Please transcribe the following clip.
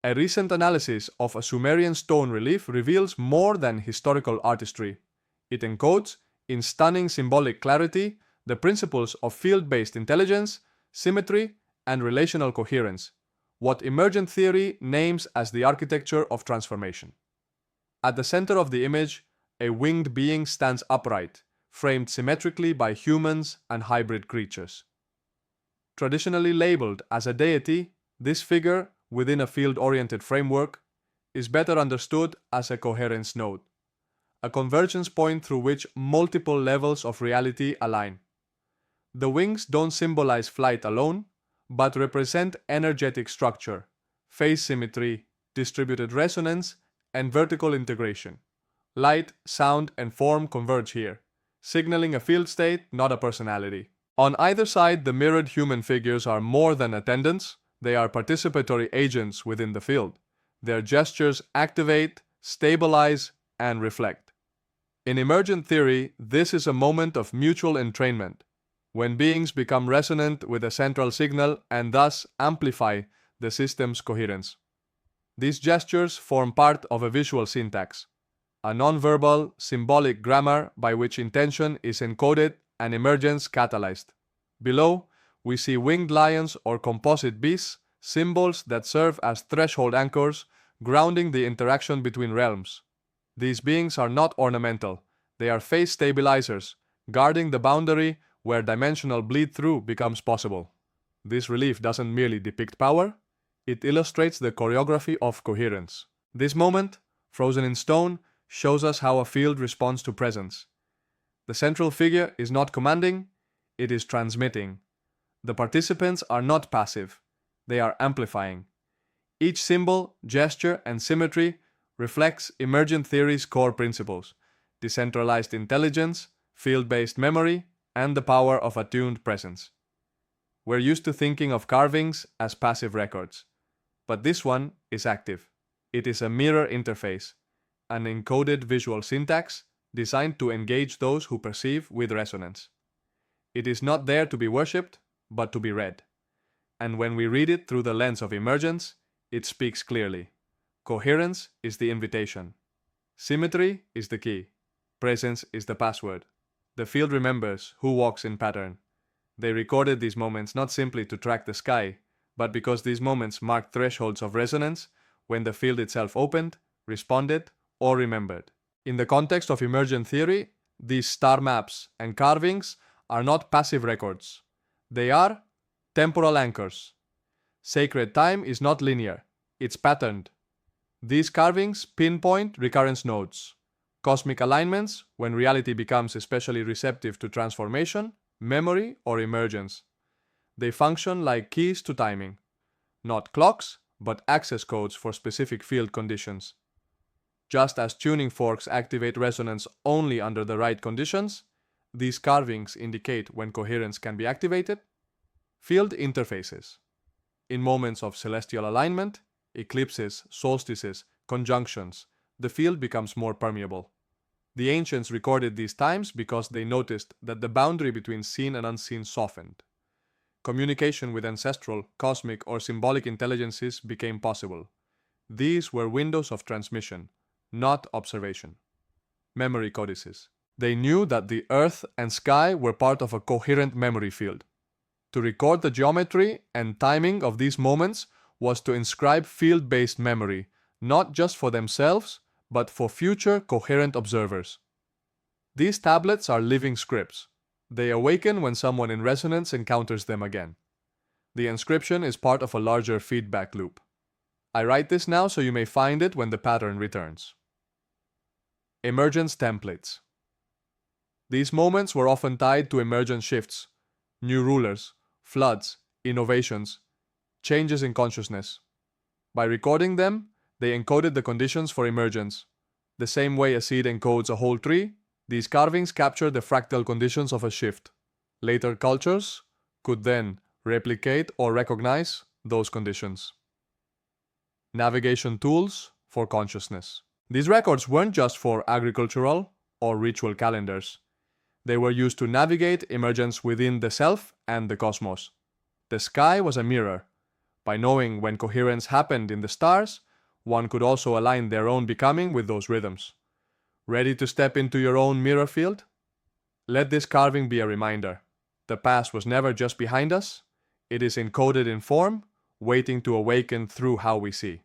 A recent analysis of a Sumerian stone relief reveals more than historical artistry. It encodes, in stunning symbolic clarity, the principles of field-based intelligence, symmetry, and relational coherence, what emergent theory names as the architecture of transformation. At the center of the image, a winged being stands upright, framed symmetrically by humans and hybrid creatures. Traditionally labeled as a deity, this figure, within a field-oriented framework, is better understood as a coherence node, a convergence point through which multiple levels of reality align. The wings don't symbolize flight alone, but represent energetic structure, phase symmetry, distributed resonance, and vertical integration. Light, sound, and form converge here, signaling a field state, not a personality. On either side, the mirrored human figures are more than attendants, they are participatory agents within the field. Their gestures activate, stabilize, and reflect. In emergent theory, this is a moment of mutual entrainment, when beings become resonant with a central signal and thus amplify the system's coherence. These gestures form part of a visual syntax, a non-verbal, symbolic grammar by which intention is encoded and emergence catalyzed. Below, we see winged lions or composite beasts, symbols that serve as threshold anchors, grounding the interaction between realms. These beings are not ornamental, they are phase stabilizers, guarding the boundary where dimensional bleed-through becomes possible. This relief doesn't merely depict power, it illustrates the choreography of coherence. This moment, frozen in stone, shows us how a field responds to presence. The central figure is not commanding, it is transmitting. The participants are not passive, they are amplifying. Each symbol, gesture, and symmetry reflects emergent theory's core principles: decentralized intelligence, field-based memory, and the power of attuned presence. We're used to thinking of carvings as passive records, but this one is active. It is a mirror interface, an encoded visual syntax designed to engage those who perceive with resonance. It is not there to be worshipped, but to be read. And when we read it through the lens of emergence, it speaks clearly. Coherence is the invitation. Symmetry is the key. Presence is the password. The field remembers who walks in pattern. They recorded these moments not simply to track the sky, but because these moments marked thresholds of resonance when the field itself opened, responded, or remembered. In the context of emergent theory, these star maps and carvings are not passive records. They are temporal anchors. Sacred time is not linear, it's patterned. These carvings pinpoint recurrence nodes, cosmic alignments when reality becomes especially receptive to transformation, memory, or emergence. They function like keys to timing, not clocks, but access codes for specific field conditions. Just as tuning forks activate resonance only under the right conditions, these carvings indicate when coherence can be activated. Field interfaces. In moments of celestial alignment, eclipses, solstices, conjunctions, the field becomes more permeable. The ancients recorded these times because they noticed that the boundary between seen and unseen softened. Communication with ancestral, cosmic, or symbolic intelligences became possible. These were windows of transmission, not observation. Memory codices. They knew that the earth and sky were part of a coherent memory field. To record the geometry and timing of these moments was to inscribe field-based memory, not just for themselves, but for future coherent observers. These tablets are living scripts. They awaken when someone in resonance encounters them again. The inscription is part of a larger feedback loop. I write this now so you may find it when the pattern returns. Emergence templates. These moments were often tied to emergent shifts, new rulers, floods, innovations, changes in consciousness. By recording them, they encoded the conditions for emergence. The same way a seed encodes a whole tree, these carvings capture the fractal conditions of a shift. Later cultures could then replicate or recognize those conditions. Navigation tools for consciousness. These records weren't just for agricultural or ritual calendars. They were used to navigate emergence within the self and the cosmos. The sky was a mirror. By knowing when coherence happened in the stars, one could also align their own becoming with those rhythms. Ready to step into your own mirror field? Let this carving be a reminder. The past was never just behind us, it is encoded in form, waiting to awaken through how we see.